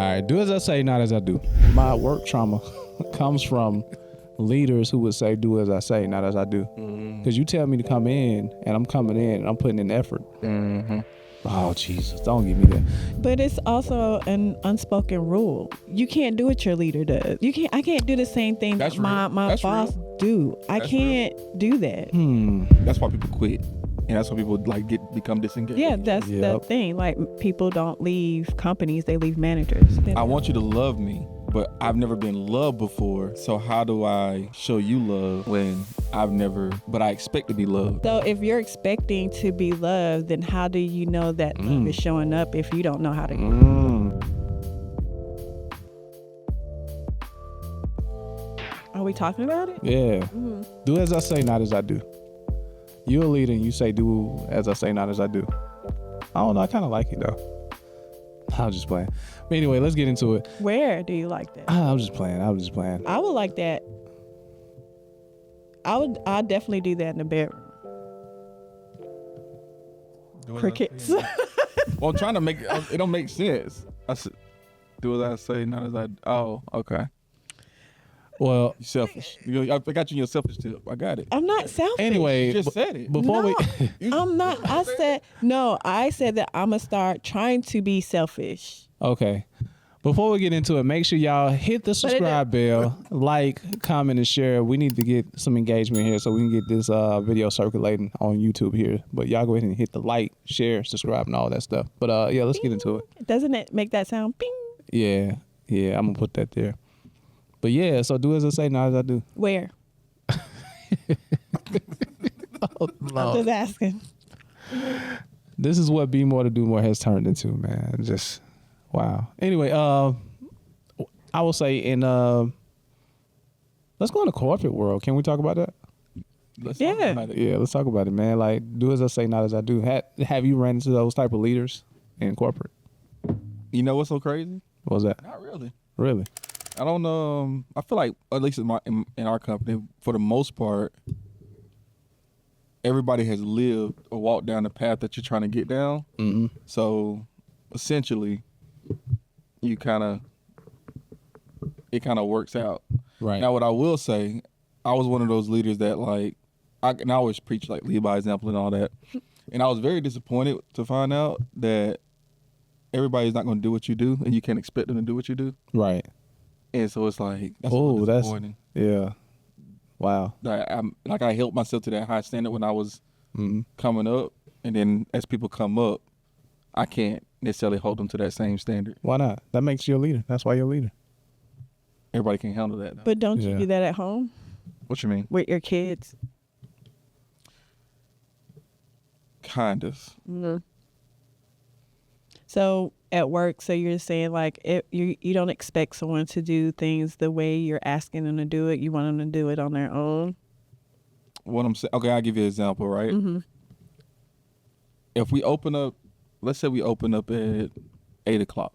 right, do as I say, not as I do. My work trauma comes from leaders who would say, do as I say, not as I do. Because you tell me to come in, and I'm coming in, and I'm putting in effort. Oh, Jesus, don't give me that. But it's also an unspoken rule. You can't do what your leader does. I can't do the same thing That's that my real. That's boss real. do. I That's can't do that. That's why people quit. And that's why people become disengaged. Yeah, that's the thing. Like, people don't leave companies, they leave managers. I want you to love me, but I've never been loved before. So how do I show you love when but I expect to be loved? So if you're expecting to be loved, then how do you know that love is showing up if you don't know how to give it? Are we talking about it? Yeah. Do as I say, not as I do. You're a leader and you say, do as I say, not as I do. I don't know. I kind of like it, though. I was just playing. But anyway, let's get into it. Where do you like that? I was just playing. I would like that. I'd definitely do that in the bedroom. Crickets. Well, I'm trying to make it don't make sense. I said, do as I say, not as I. Oh, okay. Well, You're selfish. I got you in your selfish tip. I got it. I'm not selfish. anyway, You just said it. before No, we... I'm not. I said that I'm going to start trying to be selfish. Okay. Before we get into it, make sure y'all hit the subscribe bell, like, comment, and share. We need to get some engagement here so we can get this video circulating on YouTube here. But y'all go ahead and hit the like, share, subscribe, and all that stuff. But yeah, let's get into it. Doesn't it make that sound bing? Yeah, I'm going to put that there. But yeah, so do as I say, not as I do. Where? Oh, I'm just asking. This is what Be More to Do More has turned into, man. Just, wow. Anyway, I will say let's go in the corporate world. Can we talk about that? Let's Yeah. talk about it. Yeah, let's talk about it, man. Like, do as I say, not as I do. Have you ran into those type of leaders in corporate? You know what's so crazy? What was that? Not really. Really? I don't know. I feel like, at least in our company, for the most part, everybody has lived or walked down the path that you're trying to get down. Mm-hmm. So essentially, it kind of works out. Right. Now, what I will say, I was one of those leaders that I always preach lead by example and all that. And I was very disappointed to find out that everybody's not going to do what you do, and you can't expect them to do what you do. Right. And so it's like, that's disappointing. Yeah. Wow. I held myself to that high standard when I was coming up, and then as people come up, I can't necessarily hold them to that same standard. Why not? That makes you a leader. That's why you're a leader. Everybody can handle that, though. But don't you do that at home What you mean? with your kids? Kind of. Mm-hmm. So at work, so you're saying you don't expect someone to do things the way you're asking them to do it. You want them to do it on their own. What I'm saying, okay, I'll give you an example, right? Mm-hmm. If we open up, let's say we open up at 8 o'clock.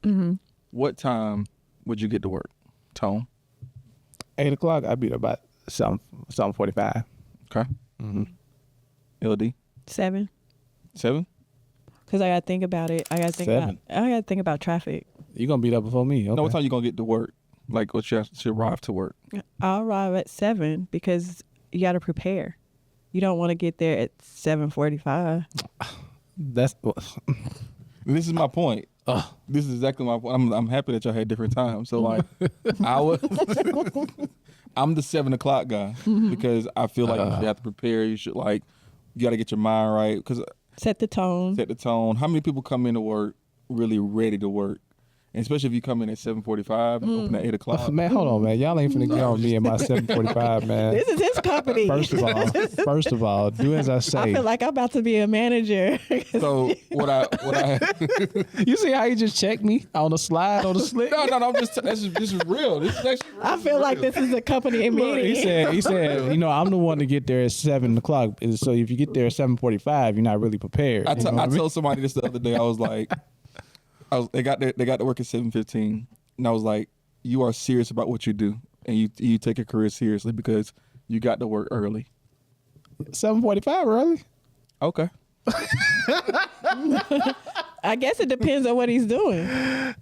Mm-hmm. What time would you get to work, Tone? 8 o'clock, I'd be there about 7:45. Okay. Mm-hmm. LD? 7. 7? Because I gotta think about it. I gotta think about traffic. You're gonna be there before me. Okay. No, what time you gonna get to work? Like, what's your arrive to work? I'll arrive at 7 because you gotta prepare. You don't want to get there at 7:45. That's This is my point. This is exactly my point. I'm happy that y'all had different times. So I'm the 7 o'clock guy because I feel like you should have to prepare. You should you got to get your mind right because Set the tone. How many people come into work really ready to work? And especially if you come in at 7:45 and open at 8 o'clock. Man, hold on, man. Y'all ain't finna get on me and my 7:45, man. This is his company. First of all, do as I say. I feel like I'm about to be a manager. So what I You see how he just checked me on the slide on the slick? No, I'm just this is real. This is actually real. I feel like this is a company meeting. He said, I'm the one to get there at 7 o'clock. So if you get there at 7:45, you're not really prepared. I told somebody this the other day. I was like, they got to work at 7:15, and I was like, you are serious about what you do, and you take your career seriously because you got to work early. 7:45 early? Okay. I guess it depends on what he's doing.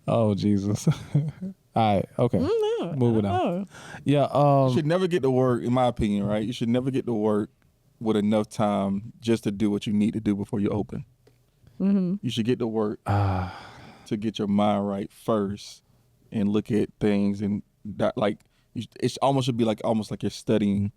Oh Jesus. All right. Okay. No, Moving on. Yeah. You should never get to work, in my opinion, right? You should never get to work with enough time just to do what you need to do before you open. Mm-hmm. You should get to work to get your mind right first and look at things and that, like, it almost should be like almost like you're studying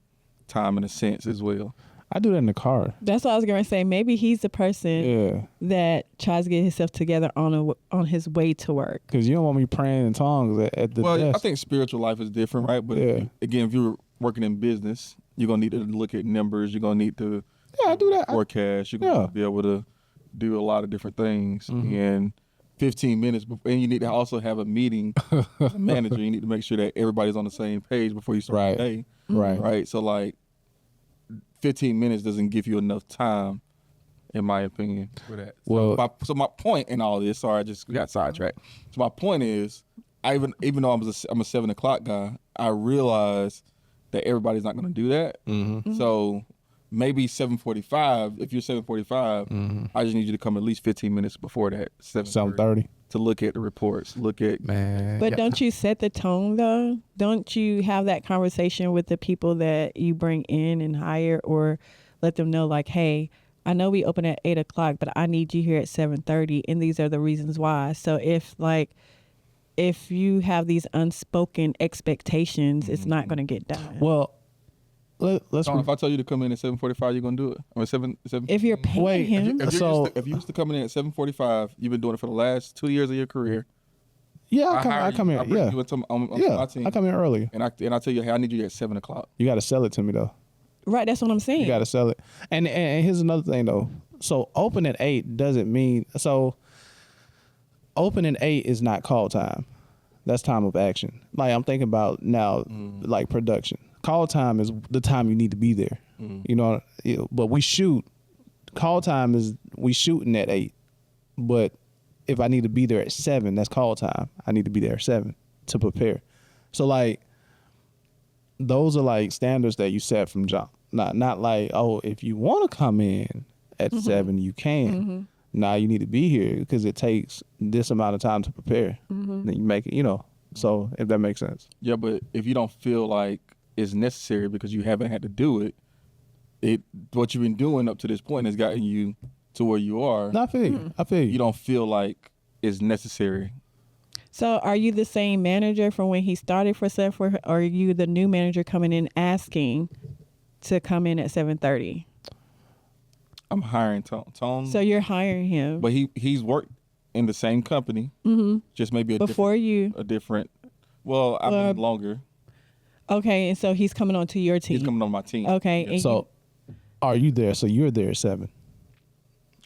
time in a sense as well. I do that in the car. That's what I was gonna say. Maybe he's the person that tries to get himself together on his way to work. Because you don't want me praying in tongues at the desk. I think spiritual life is different, right? But again, if you're working in business, you're gonna need to look at numbers. You're gonna need to I do that. forecast. You're gonna be able to do a lot of different things. And 15 minutes before, and you need to also have a meeting as a manager. You need to make sure that everybody's on the same page before you start the day. Right. So like 15 minutes doesn't give you enough time, in my opinion, for that. Well, so my point in all this, sorry, I just got sidetracked. So my point is, even though I'm a 7:00 guy, I realize that everybody's not going to do that. So maybe 7:45. If you're 7:45, I just need you to come at least 15 minutes before that. 7:30 to look at the reports. But don't you set the tone though? Don't you have that conversation with the people that you bring in and hire, or let them know like, hey, I know we open at 8:00, but I need you here at 7:30, and these are the reasons why. So if you have these unspoken expectations, it's not going to get done. Well, let's. If I tell you to come in at 7:45, you're gonna do it. I mean, 7. If you're paying him, if you used to coming in at 7:45, you've been doing it for the last 2 years of your career. Yeah, I come in. I bring you into my team. I come in earlier. And I tell you, hey, I need you at 7:00. You got to sell it to me though. Right, that's what I'm saying. You got to sell it. And here's another thing though. So open at 8 doesn't mean open at 8 is not call time. That's time of action. Like I'm thinking about now, like production. Call time is the time you need to be there. You know, but we shoot. Call time is we shooting at 8. But if I need to be there at 7, that's call time. I need to be there at 7 to prepare. So like those are like standards that you set from jump. Not like, oh, if you want to come in at 7, you can. Nah, you need to be here because it takes this amount of time to prepare. Then you make it, So if that makes sense. Yeah, but if you don't feel like it's necessary because you haven't had to do it, what you've been doing up to this point has gotten you to where you are. No, I feel you. You don't feel like it's necessary. So are you the same manager from when he started for Sephora, or are you the new manager coming in asking to come in at 7:30? I'm hiring Tone. So you're hiring him. But he's worked in the same company, just maybe a different. Well, I've been longer. Okay, and so he's coming on to your team. He's coming on my team. Okay. Yeah. So are you there? So you're there at 7.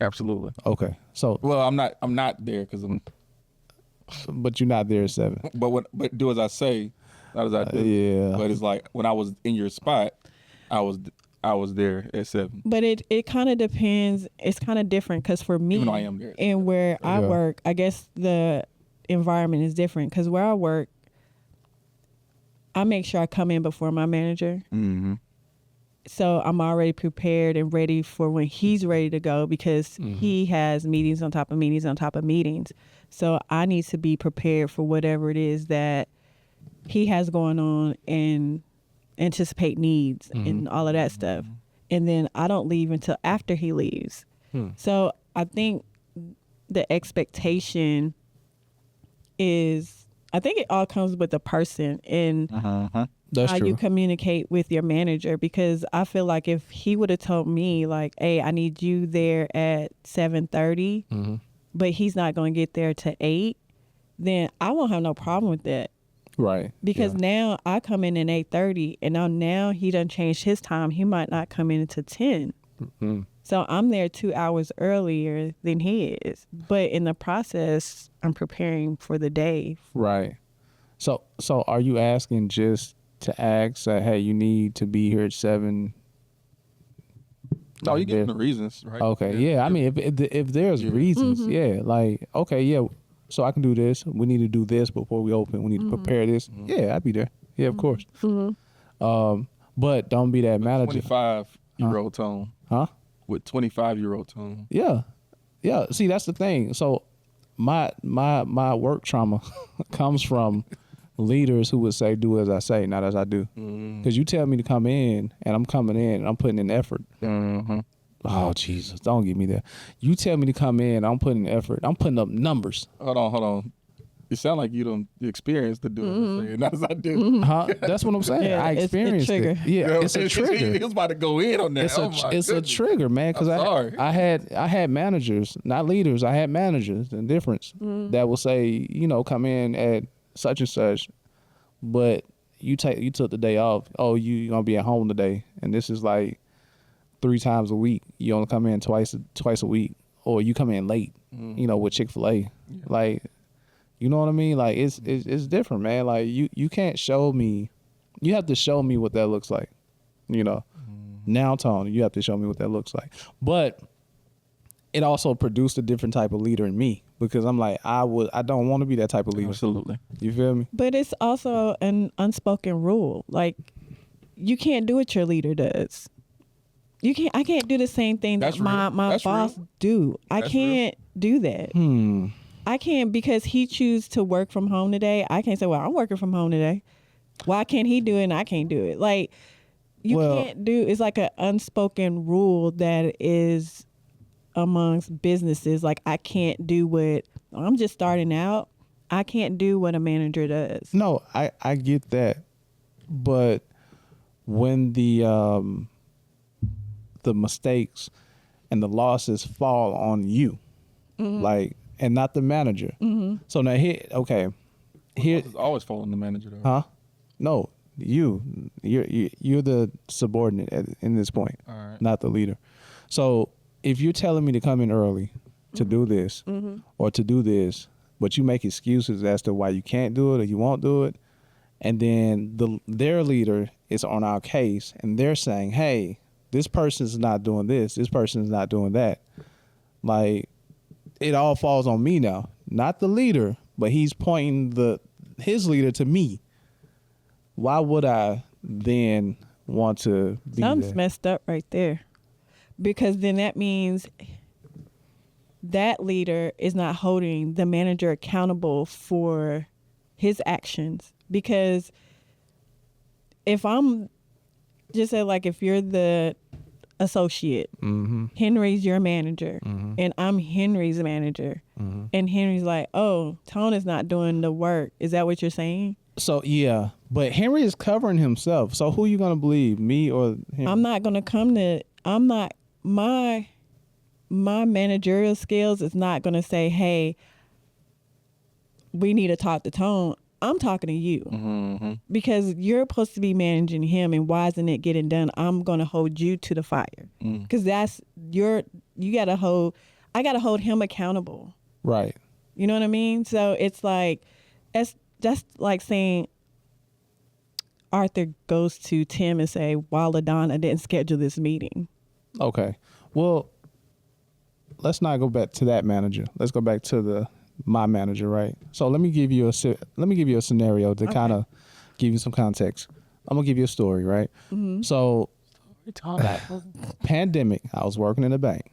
Absolutely. Okay. So well, I'm not there because I'm. But you're not there at 7. But do as I say, not as I do. Yeah. But it's like when I was in your spot, I was there at 7. But it kind of depends. It's kind of different because for me, even though I am there, and where I work, I guess the environment is different because where I work, I make sure I come in before my manager. So I'm already prepared and ready for when he's ready to go because he has meetings on top of meetings on top of meetings. So I need to be prepared for whatever it is that he has going on and anticipate needs and all of that stuff. And then I don't leave until after he leaves. So I think the expectation is, I think it all comes with the person and That's how true. you communicate with your manager, because I feel like if he would have told me like, hey, I need you there at 7:30, but he's not going to get there to 8, then I won't have no problem with that. Right. Because now I come in at 8:30 and now he done changed his time. He might not come in until 10. So I'm there 2 hours earlier than he is. But in the process, I'm preparing for the day. Right. So are you asking just to ask, hey, you need to be here at 7? No, you give them the reasons, right? Okay, yeah. I mean, if there's reasons, like, okay, yeah, so I can do this. We need to do this before we open. We need to prepare this. Yeah, I'd be there. Yeah, of course. But don't be that manager. 25-year-old Tone. Huh? with 25-year-old tone. Yeah. See, that's the thing. So my work trauma comes from leaders who would say, "Do as I say, not as I do." Because you tell me to come in, and I'm coming in, and I'm putting in effort. Oh Jesus, don't give me that. You tell me to come in, I'm putting in effort. I'm putting up numbers. Hold on. You sound like you don't experience to do as I say, not as I do. Huh? That's what I'm saying. Yeah, I experienced it. Yeah, it's a trigger. He was about to go in on that. It's a trigger, man. Because I had managers, not leaders. I had managers. The difference that will say, come in at such and such, but you took the day off. Oh, you gonna be at home today, and this is like 3 times a week. You only come in twice a week, or you come in late. With Chick-fil-A, like. You know what I mean? Like it's different, man. Like you can't show me. You have to show me what that looks like. Now, Tony, you have to show me what that looks like. But it also produced a different type of leader in me because I'm like I don't want to be that type of leader. Absolutely. You feel me? But it's also an unspoken rule. Like you can't do what your leader does. I can't do the same thing that my boss do. I can't do that. I can't because he chooses to work from home today. I can't say, well, I'm working from home today. Why can't he do it and I can't do it? Like, you can't do, it's like an unspoken rule that is amongst businesses. Like, I can't do what, I'm just starting out. I can't do what a manager does. No, I get that. But when the mistakes and the losses fall on you, and not the manager. So now here, It's always following the manager, though. Huh? No, you're the subordinate in this point, not the leader. So if you're telling me to come in early to do this or to do this, but you make excuses as to why you can't do it or you won't do it, and then their leader is on our case and they're saying, hey, this person's not doing this person's not doing that. Like, it all falls on me now, not the leader, but he's pointing his leader to me. Why would I then want to be Something's there? messed up right there, because then that means that leader is not holding the manager accountable for his actions. Because if I'm just say, like, if you're the associate, Henry's your manager, and I'm Henry's manager, and Henry's like, oh, Tone is not doing the work. Is that what you're saying? So yeah, but Henry is covering himself. So who are you gonna believe, me or him? I'm not gonna my managerial skills is not gonna say, hey, we need to talk to Tone. I'm talking to you because you're supposed to be managing him, and why isn't it getting done? I'm going to hold you to the fire because I got to hold him accountable. Right. You know what I mean? So it's like, that's like saying Arthur goes to Tim and say, "While LaDonna didn't schedule this meeting." Okay. Well, let's not go back to that manager. Let's go back to my manager, right? So let me give you a scenario to kind of give you some context. I'm gonna give you a story, right? So, pandemic, I was working in a bank.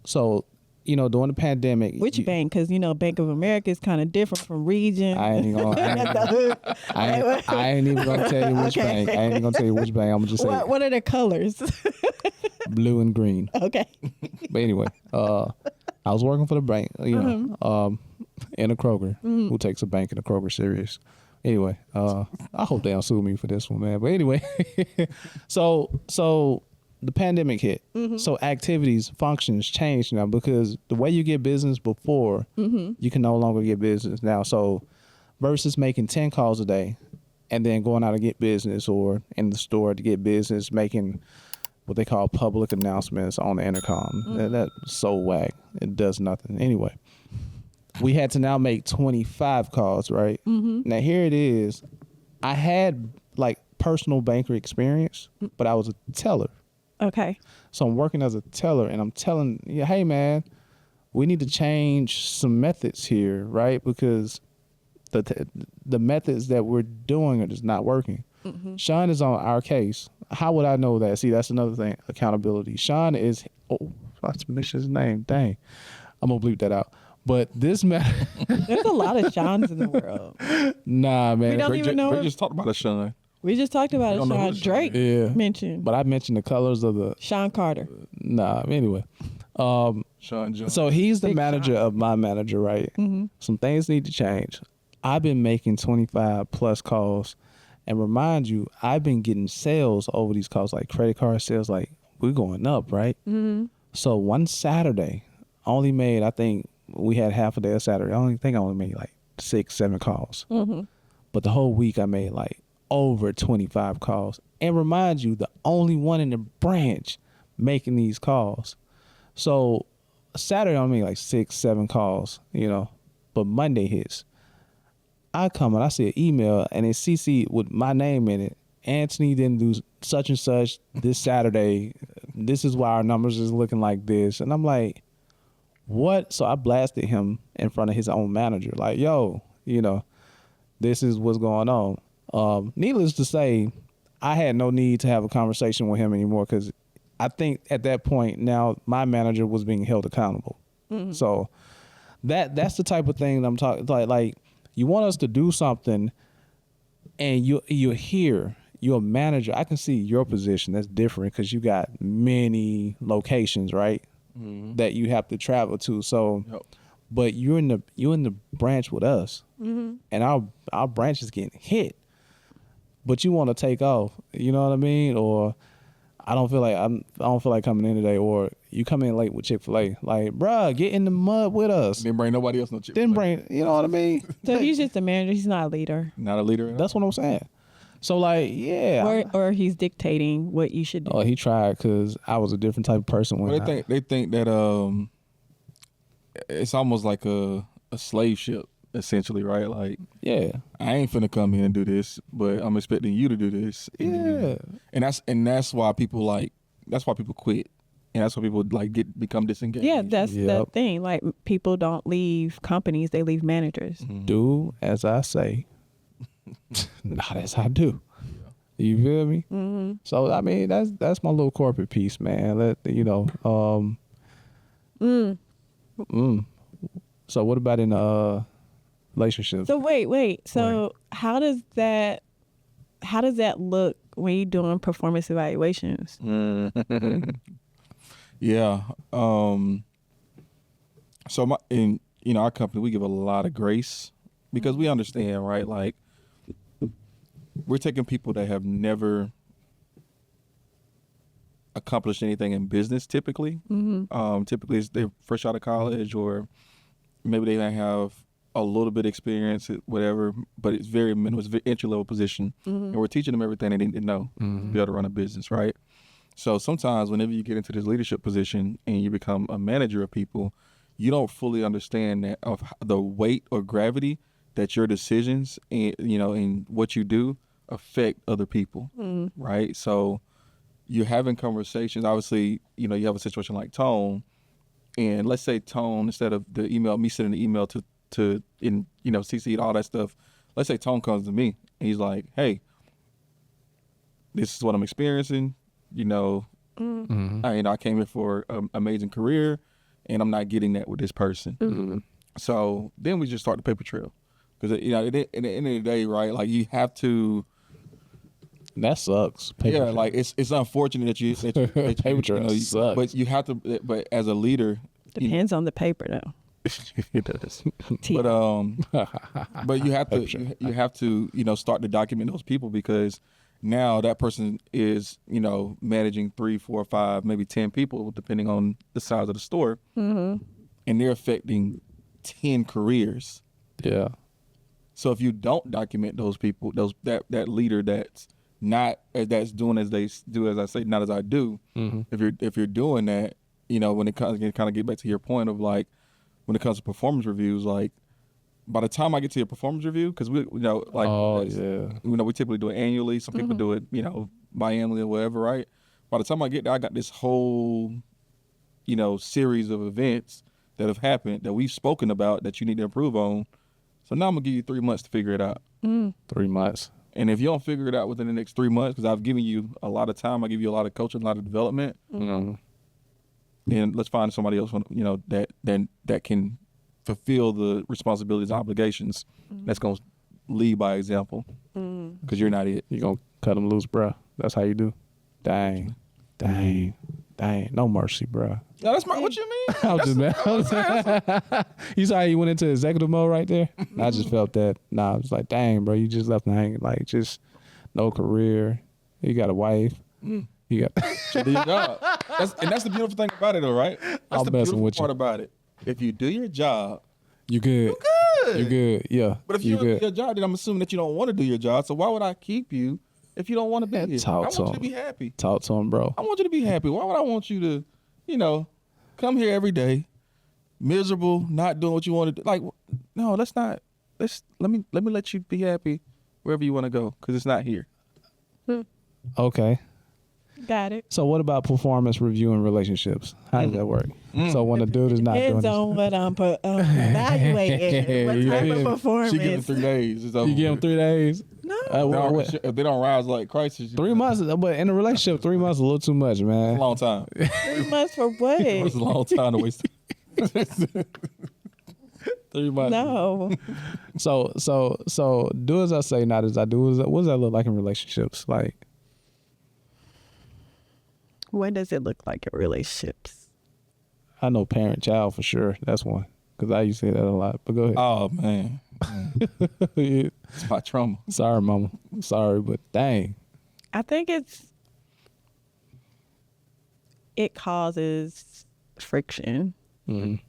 So, during the pandemic, Which bank? Because Bank of America is kind of different from region. I ain't even gonna tell you which bank. I ain't even gonna tell you which bank. I'm gonna just say what are the colors? blue and green. Okay. But anyway, I was working for the bank, in a Kroger. Who takes a bank in a Kroger serious? Anyway, I hope they don't sue me for this one, man. But anyway, so the pandemic hit. So activities, functions changed now because the way you get business before, you can no longer get business now. So versus making 10 calls a day and then going out to get business or in the store to get business, making what they call public announcements on the intercom. That's so whack. It does nothing. Anyway, we had to now make 25 calls, right? Now here it is. I had like personal banker experience, but I was a teller. Okay. So I'm working as a teller and I'm telling you, hey man, we need to change some methods here, right? Because the methods that we're doing are just not working. Sean is on our case. How would I know that? See, that's another thing. Accountability. Sean is. Oh, I mentioned his name. Dang, I'm gonna bleep that out. But this man, There's a lot of Seans in the world. nah, man. We don't even know. We just talked about a Sean. We just talked about We it. don't know Sean who's Drake Yeah. mentioned. But I mentioned the colors of the. Sean Carter. Nah. Anyway. Sean Jones. So he's the Big manager Sean. of my manager, right? Some things need to change. I've been making 25 plus calls, and remind you, I've been getting sales over these calls, like credit card sales. Like we're going up, right? So one Saturday, I only made. I think we had half a day of Saturday. I only made like 6-7 calls. But the whole week I made like over 25 calls. And remind you, the only one in the branch making these calls. So Saturday I made like 6-7 calls, but Monday hits. I come and I see an email and it's CC with my name in it. Anthony didn't do such and such this Saturday. This is why our numbers is looking like this. And I'm like, what? So I blasted him in front of his own manager. Like, yo, this is what's going on. Needless to say, I had no need to have a conversation with him anymore because I think at that point now my manager was being held accountable. So that's the type of thing that I'm talking like you want us to do something and you're here, you're a manager. I can see your position. That's different because you got many locations, right? That you have to travel to. So but you're in the branch with us. And our branch is getting hit. But you want to take off, you know what I mean? Or I don't feel like coming in today, or you come in late with Chick-fil-A. Like, bruh, get in the mud with us. Didn't bring nobody else no Chick-fil-A. Didn't bring, you know what I mean? So he's just a manager. He's not a leader. Not a leader. That's what I'm saying. So like, yeah. Or he's dictating what you should do. Oh, he tried because I was a different type of person when Well, they think that it's almost like a slave ship, essentially, right? Like, yeah. I ain't finna come here and do this, but I'm expecting you to do this. Yeah. And that's why people quit. And that's why people become disengaged. Yeah, that's the Yep. thing. Like, people don't leave companies, they leave managers. Do as I say, not as I do. You feel me? So I mean, that's my little corporate piece, man. So what about in relationships? So wait. So how does that look when you're doing performance evaluations? Yeah. So in our company, we give a lot of grace because we understand, right? Like, we're taking people that have never accomplished anything in business typically. Typically they're fresh out of college, or maybe they might have a little bit of experience, whatever, but it's very minimal. It's a very entry-level position. And we're teaching them everything they need to know to be able to run a business, right? So sometimes whenever you get into this leadership position and you become a manager of people, you don't fully understand that of the weight or gravity that your decisions and and what you do affect other people, right? So you're having conversations. Obviously, you have a situation like Tone, and let's say Tone, instead of the email, me sending the email to CC and all that stuff, let's say Tone comes to me and he's like, hey, this is what I'm experiencing. I came here for an amazing career, and I'm not getting that with this person. So then we just start the paper trail, because at the end of the day, right? Like, you have to. That sucks. Paper trail. Like, it's unfortunate that you paper trail sucks. but you have to. But as a leader, Depends on the paper, though. It does. but you have to you have to start to document those people, because now that person is managing 3, 4, 5, maybe 10 people, depending on the size of the store, and they're affecting 10 careers. Yeah. So if you don't document those people, that leader that's doing as they do, as I say, not as I do. If you're doing that, when it comes, kind of get back to your point of, like, when it comes to performance reviews, like, by the time I get to your performance review, because we typically do it annually. Some people do it, biannually or whatever, right? By the time I get there, I got this whole, series of events that have happened that we've spoken about that you need to improve on. So now I'm gonna give you 3 months to figure it out. 3 months. And if you don't figure it out within the next 3 months, because I've given you a lot of time, I give you a lot of coaching, a lot of development, then let's find somebody else, that can fulfill the responsibilities and obligations. That's going to lead by example, because you're not it. You gonna cut them loose, bro. That's how you do. Dang. No mercy, bro. No, that's what you mean? I was just mad. You saw how you went into executive mode right there? I just felt that. Nah, I was like, dang, bro, you just left me hanging. Like, just no career. You got a wife. You got Do your job. That's the beautiful thing about it, though, right? That's the beautiful part about it. If you do your job, you good. You good. Yeah. But if you don't do your job, then I'm assuming that you don't want to do your job. So why would I keep you if you don't want to be here? I want you to be happy. Talk to him, bro. I want you to be happy. Why would I want you to, come here every day, miserable, not doing what you want to do? Like, no, let's not. Let me let you be happy wherever you want to go, because it's not here. Okay. Got it. So what about performance review in relationships? How does that work? So when a dude is not doing Depends on what I'm evaluating. What type of performance? She give him 3 days. It's over. You give him 3 days? No. If they don't rise like Christ, 3 months, but in a relationship, 3 months is a little too much, man. It's a long time. 3 months for what? It's a long time to waste. 3 months. No. So do as I say, not as I do. What does that look like in relationships? Like, What does it look like in relationships? I know parent-child for sure. That's one. Because I used to say that a lot. But go ahead. Oh, man. Yeah. It's my trauma. Sorry, mama. Sorry, but dang. I think it causes friction. What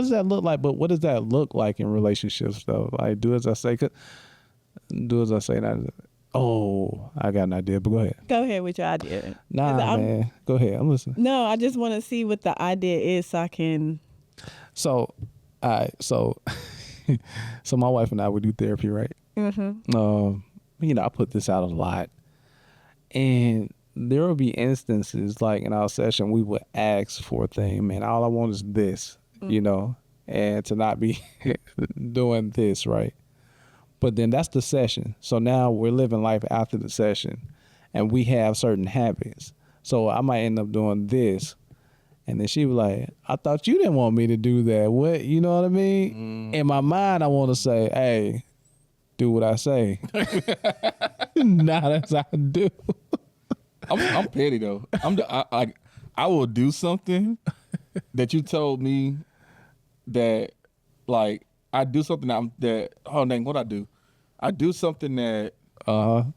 does that look like? But what does that look like in relationships, though? Like, do as I say. Do as I say. Not. Oh, I got an idea, but go ahead. Go ahead with your idea. Nah, man. Go ahead. I'm listening. No, I just want to see what the idea is so I can. So, all right. So my wife and I, we do therapy, right? I put this out a lot. And there will be instances, like in our session, we would ask for a thing. Man, all I want is this, and to not be doing this, right? But then that's the session. So now we're living life after the session, and we have certain habits. So I might end up doing this, and then she was like, I thought you didn't want me to do that. What? You know what I mean? In my mind, I want to say, hey, do what I say. Not as I do. I'm petty, though. I will do something that you told me that, like, I do something what I do? I do something that I'm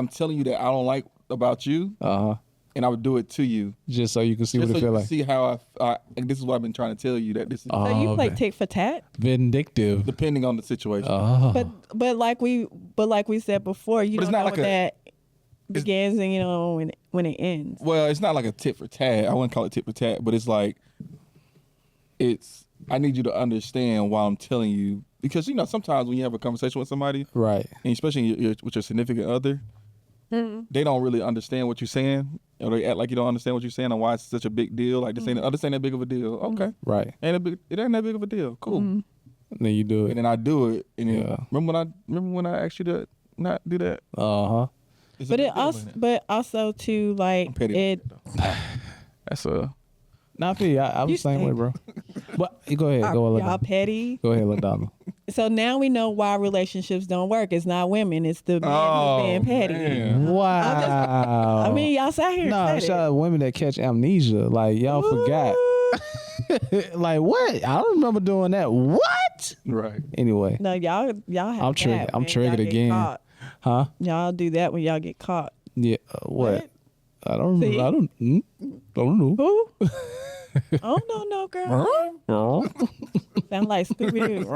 telling you that I don't like about you, and I would do it to you. Just so you can see what it feels like. See how and this is what I've been trying to tell you, that this is So you play tit for tat? Vindictive. depending on the situation. But like we said before, you don't know that begins and when it ends. Well, it's not like a tit for tat. I wouldn't call it tit for tat, but it's like I need you to understand why I'm telling you, because sometimes when you have a conversation with somebody, right, and especially with your significant other, they don't really understand what you're saying, or they act like you don't understand what you're saying and why it's such a big deal. Like this ain't that big of a deal. Okay, right, it ain't that big of a deal. Cool. And then you do it, and then I do it. And then remember when I asked you to not do that? But also too, like, I'm petty. That's not for you. I was the same way, bro. But go ahead. Go ahead. Y'all petty. Go ahead, LaDonna. So now we know why relationships don't work. It's not women. It's the men who's being petty. Man. Wow. Y'all sat here. No, and said shout out women that catch amnesia. Like, y'all forgot. Like, what? I don't remember doing that. What? Right. Anyway. No, y'all have. I'm triggered. I'm triggered again. Huh? Y'all do that when y'all get caught. Yeah. What? I don't See? remember. Don't know. Who? Oh no, girl. Sound like Scooby Doo.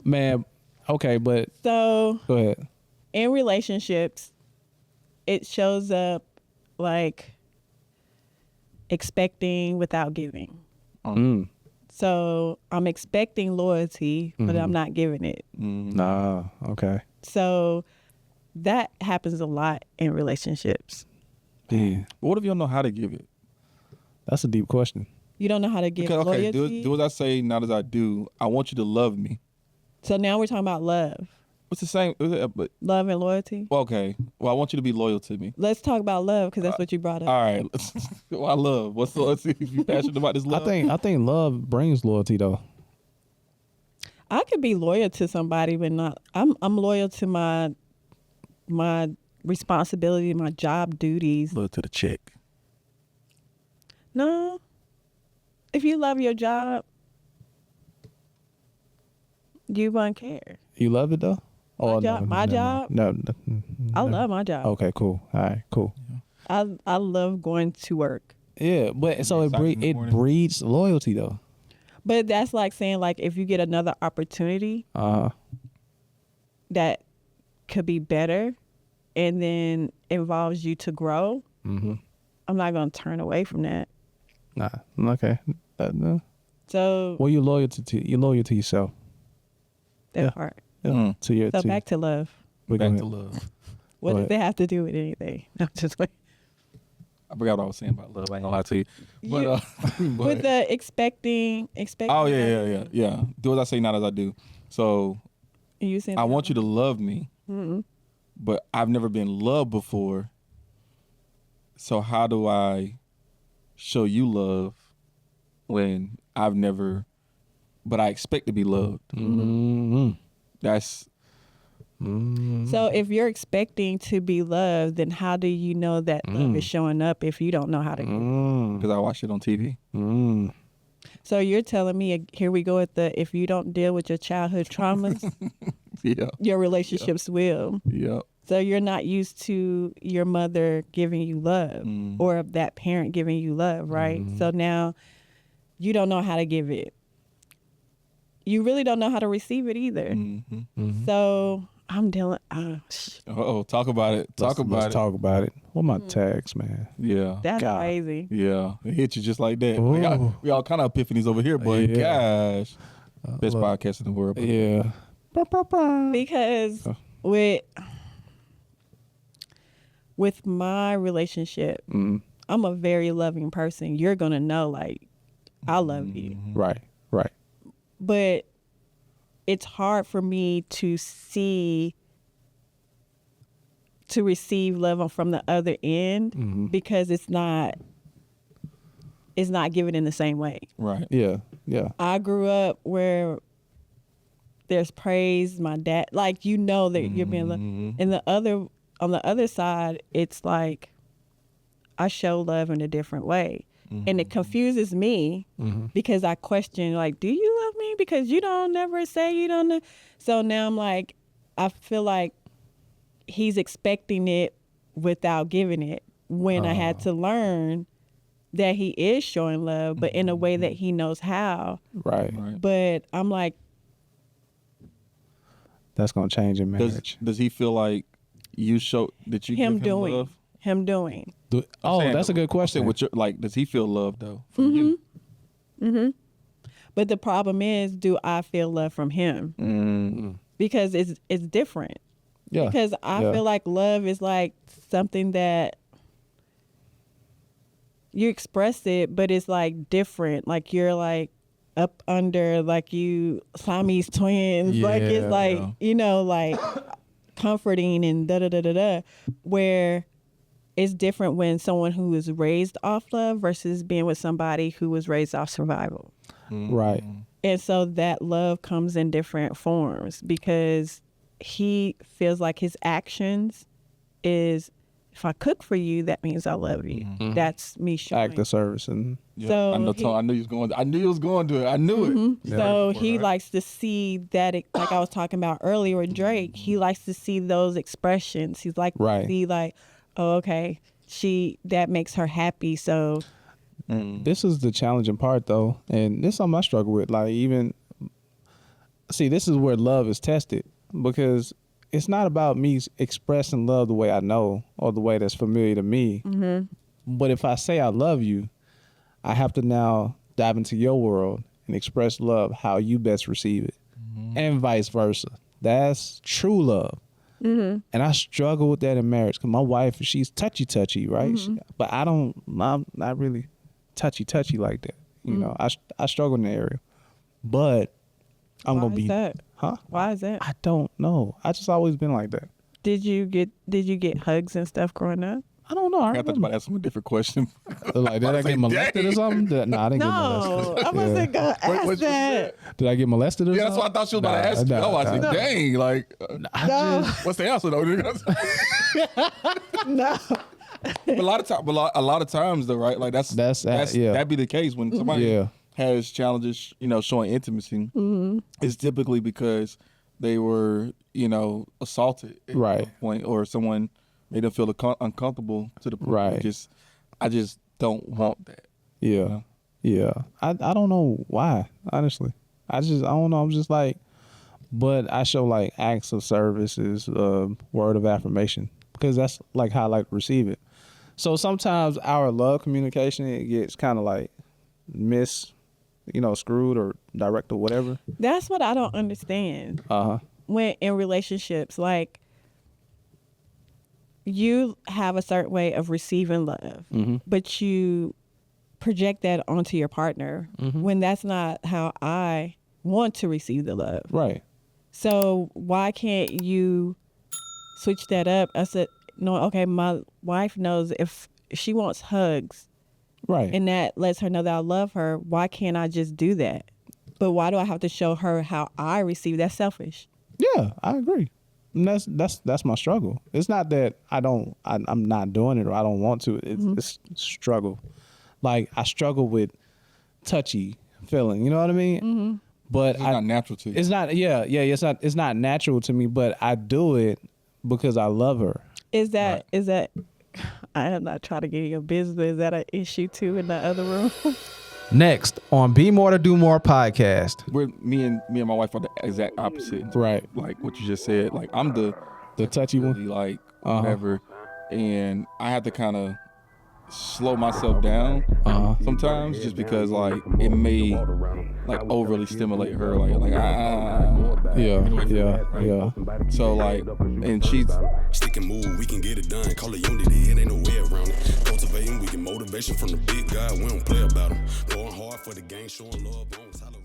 Man, okay, but so go ahead. In relationships, it shows up like expecting without giving. So I'm expecting loyalty, but I'm not giving it. Nah, okay. So that happens a lot in relationships. Yeah. What if you don't know how to give it? That's a deep question. You don't know how to give Because, okay, loyalty. do as I say, not as I do. I want you to love me. So now we're talking about love. It's the same. But Love and loyalty. okay. Well, I want you to be loyal to me. Let's talk about love because that's what you brought up. All right. Well, I love. Let's see if you're passionate about this love. I think love brings loyalty though. I could be loyal to somebody, but not. I'm loyal to my responsibility, my job duties. Loyal to the chick. No. If you love your job, you won't care. You love it though? My job- my job? No. I love my job. Okay, cool. All right, cool. I love going to work. Yeah, but so Excited in the it morning. breeds loyalty though. But that's like saying like if you get another opportunity that could be better and then involves you to grow, Mm-hmm. I'm not going to turn away from that. Nah. Okay. No. So Well, you're loyal to yourself. that yeah. part. Yeah. Mm. To your. So to, back to love. we're Back gonna- to love. What Go does ahead. it have to do with anything? No, just wait. I forgot what I was saying about love. I ain't gonna lie to you. But, You- but With the expecting. oh yeah. Do as I say, not as I do. So You saying I want you to love me, Mm-hmm. but I've never been loved before. So how do I show you love when I've never, but I expect to be loved? Mm-hmm. That's So if you're expecting to be loved, then how do you know that love is showing up if you don't know how to? because I watched it on TV. So you're telling me, here we go at the, if you don't deal with your childhood traumas, Yeah, your relationships will. yeah. So you're not used to your mother giving you love or that parent giving you love, right? So now you don't know how to give it. You really don't know how to receive it either. Mm-hmm. So I'm dealing. Talk about it. Talk about Let's it. talk about it. What my tags, man? Yeah, That's God. crazy. yeah. It hit you just like that. Ooh. We all kind of epiphanies over here, but Yeah. gosh, best look. podcast in the world. Bro. Yeah. Because with my relationship, I'm a very loving person. You're gonna know, like, I love you. Right. Right. But it's hard for me to receive love from the other end because it's not given in the same way. Right. Yeah. Yeah. I grew up where there's praise. My dad, like, you know that you're being loved. And on the other side, it's like I show love in a different way. And it confuses me because I question, like, do you love me? Because you don't never say you don't know. So now I'm like, I feel like he's expecting it without giving it when I had to learn that he is showing love, but in a way that he knows how. Right. Right. But I'm like, That's gonna change in marriage. Does he feel like you show that you him give him doing, love? him doing. Oh, saying, that's a good question. With your, like, does he feel love though from you? But the problem is, do I feel love from him? Because it's different. Yeah. Because I feel like love is like something that you express it, but it's like different. Like you're like up under, like you Siamese twins. Like it's Yeah. like, you know, like comforting and da da da da da. Where it's different when someone who is raised off love versus being with somebody who was raised off survival. Right. And so that love comes in different forms because he feels like his actions is, if I cook for you, that means I love you. That's me showing. Act of service and Yeah. So I knew he was going. I knew he was going to it. I knew it. So Right. he likes to see that, like I was talking about earlier with Drake, he likes to see those expressions. He's like, Right. to see like, oh, okay, that makes her happy. So this is the challenging part though, and this is something I struggle with. Like this is where love is tested because it's not about me expressing love the way I know or the way that's familiar to me. But if I say I love you, I have to now dive into your world and express love how you best receive it, and vice versa. That's true love. And I struggle with that in marriage because my wife, she's touchy, right? But I'm not really touchy like that. You know, I struggle in the area, but I'm gonna be. That? Huh? Why is that? I don't know. I just always been like that. Did you get hugs and stuff growing up? I don't know. I thought you about to ask him a different question. Like, did I get molested or something? Nah, I didn't get molested. No, I wasn't gonna ask that. Did I get molested or Yeah, something? that's what I thought she was about to ask you. I was like, dang, like, what's the answer though? No. But a lot of times though, right? Like that'd be the case when somebody has challenges, you know, showing intimacy. It's typically because they were, you know, assaulted at one point, or someone made them feel uncomfortable to the point. I just don't want that. Yeah, you know? yeah. I don't know why. Honestly, I don't know. I'm just like, but I show like acts of services, word of affirmation, because that's like how I like to receive it. So sometimes our love communication, it gets kind of like screwed or direct or whatever. That's what I don't understand. When in relationships, like, you have a certain way of receiving love, but you project that onto your partner when that's not how I want to receive the love. Right. So why can't you switch that up? I said, no, okay, my wife knows if she wants hugs, right, and that lets her know that I love her, why can't I just do that? But why do I have to show her how I receive? That's selfish. Yeah, I agree. And that's my struggle. It's not that I'm not doing it or I don't want to. It's struggle. Like, I struggle with touchy feeling. You know what I mean? But it's not natural to you. It's not. Yeah. It's not natural to me. But I do it because I love her. Is that? I am not trying to get in your business. Is that an issue too in the other room? Next on Be More to Do More podcast. Me and my wife are the exact opposite. Right. Like what you just said. Like, I'm the touchy one. Like whatever. And I have to kind of slow myself down sometimes, just because like it may like overly stimulate her. Yeah. So like, and she's stick and move, we can get it done. Call it unity, it ain't no way around it. Cultivating, we get motivation from the big guy. We don't play about him. Going hard for the game, showing love, we don't tolerate.